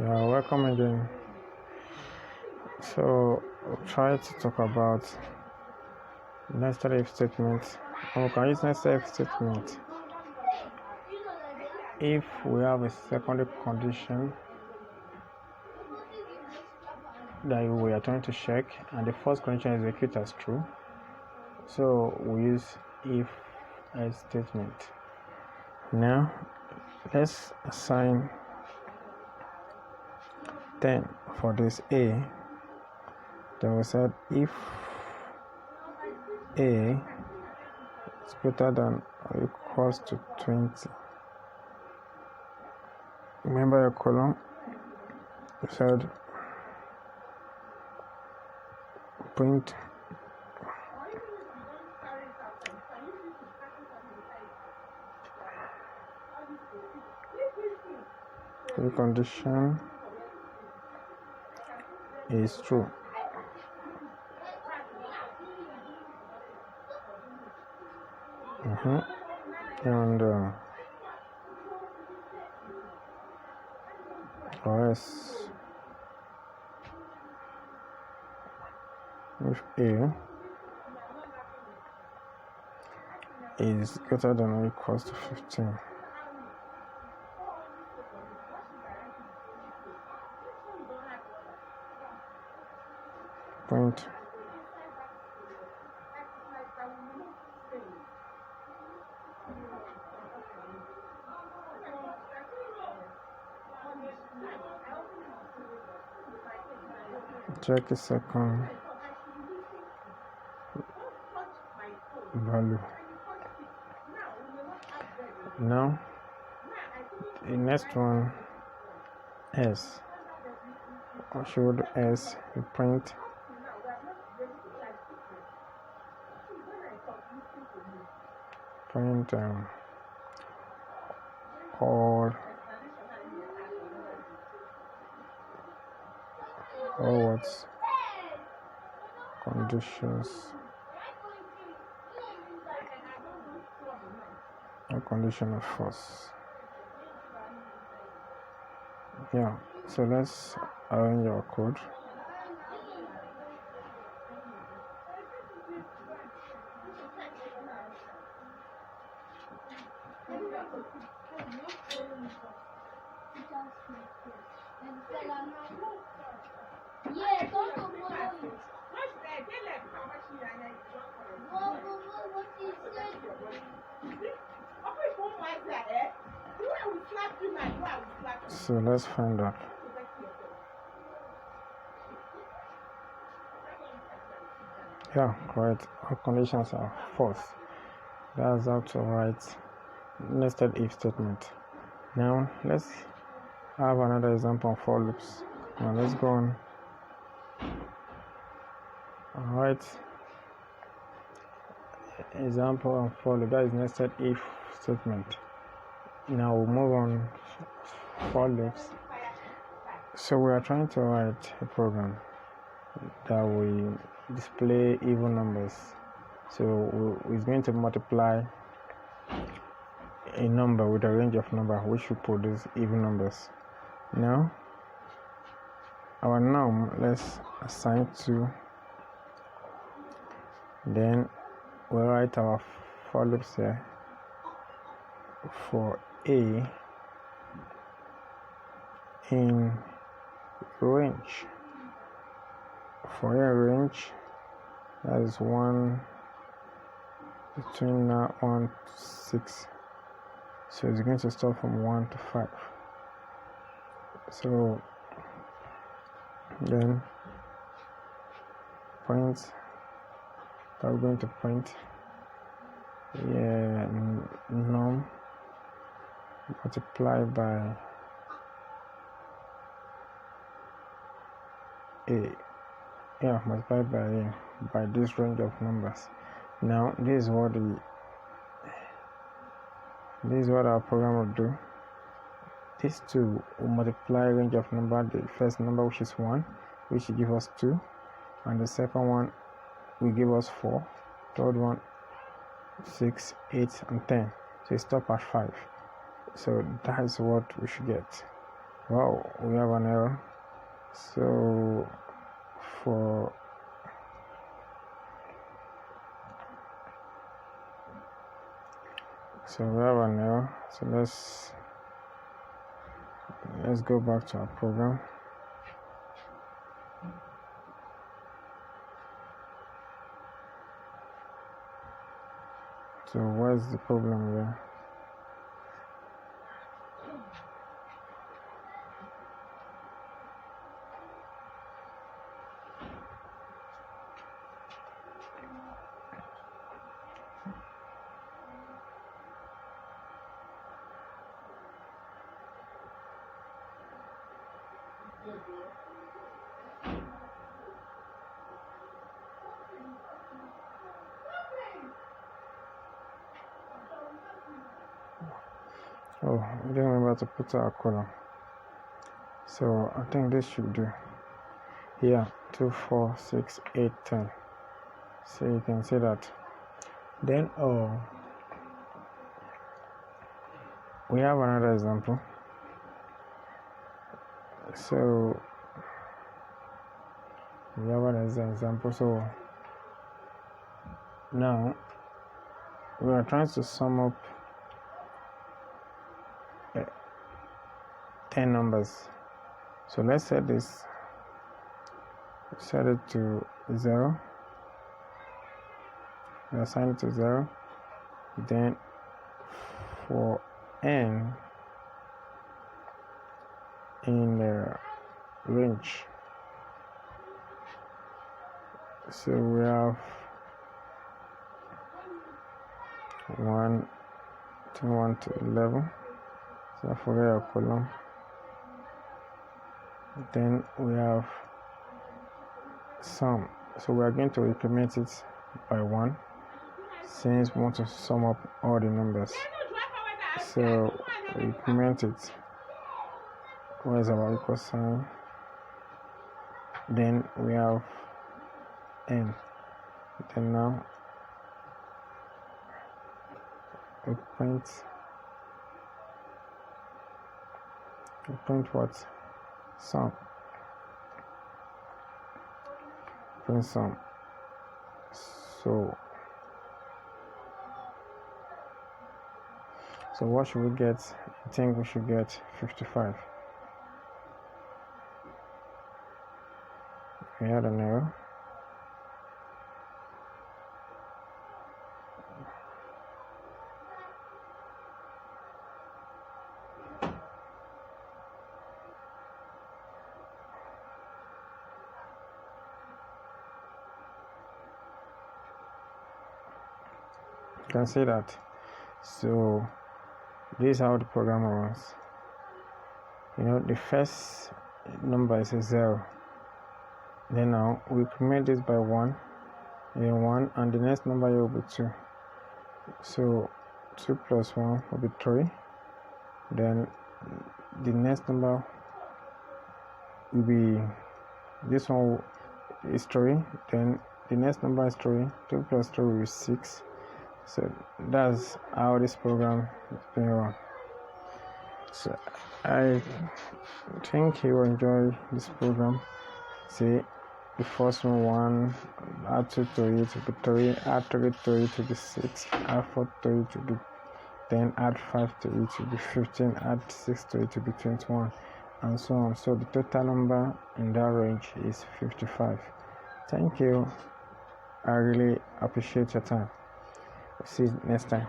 Yeah, welcome again. So, we'll try to talk about nested if statement. And we can use nested if statement if we have a secondary condition that we are trying to check, and the first condition is execute as true. So we use if else statement. Now, let's assign 10 for this A. Then we said if A is greater than or equals to 20. Remember your column? We said print the condition is true. And or else if A is greater than or equals to 15. Print check a second value. Now the next one S. Or should S we print all what's conditions or condition of false. Yeah, so let's arrange our code. So let's find out. Yeah, correct. Our conditions are false. That's how to write nested if statement. Now let's have another example of for loops. Now let's go on. Alright. Example of for loop, that is nested if statement. Now we'll move on for loops. So we are trying to write a program that will display even numbers. So it's going to multiply a number with a range of number which will produce even numbers. Now our num, let's assign 2. Then we'll write our for loops here for A in range. For a range, that is 1 between 1 to 6. So it's going to start from 1 to 5. So then print that we're going to print num multiplied by A. Multiplied by A by this range of numbers. Now this is what our program will do. These two will multiply range of number, the first number which is 1, which will give us 2, and the second one will give us 4, third one 6, 8, and 10. So it stop at 5. So that is what we should get. Wow, we have an error. So we have an error. So let's go back to our program. So what's the problem here? Oh, we didn't remember to put our column. So I think this should do. Here, 2, 4, 6, 8, 10. So you can see that. Then we have another example. So we have another example. So now we are trying to sum up 10 numbers. So let's set it to 0. We assign it to 0. Then for n in the range, so we have 1 to 11. So I forget our column. Then we have sum. So we are going to increment it by 1 since we want to sum up all the numbers. So we increment it. Where is our equal sign? Then we have n. Then now we print what? Sum. Print sum. So what should we get? I think we should get 55. We had an error. You can see that. So this is how the program runs. The first number is a 0. Then now we increment this by 1, then 1, and the next number here will be 2. So 2 plus 1 will be 3. Then the next number will be, this one is 3. Then the next number is 3. 2 plus 3 will be 6. So that's how this program is being run. So I think you will enjoy this program. See, the first one, add 2 to it to be 3, add 3 to it to be 6, add 4 to it to be 10, add 5 to it to be 15, add 6 to it to be 21, and so on. So the total number in that range is 55. Thank you. I really appreciate your time. See you next time.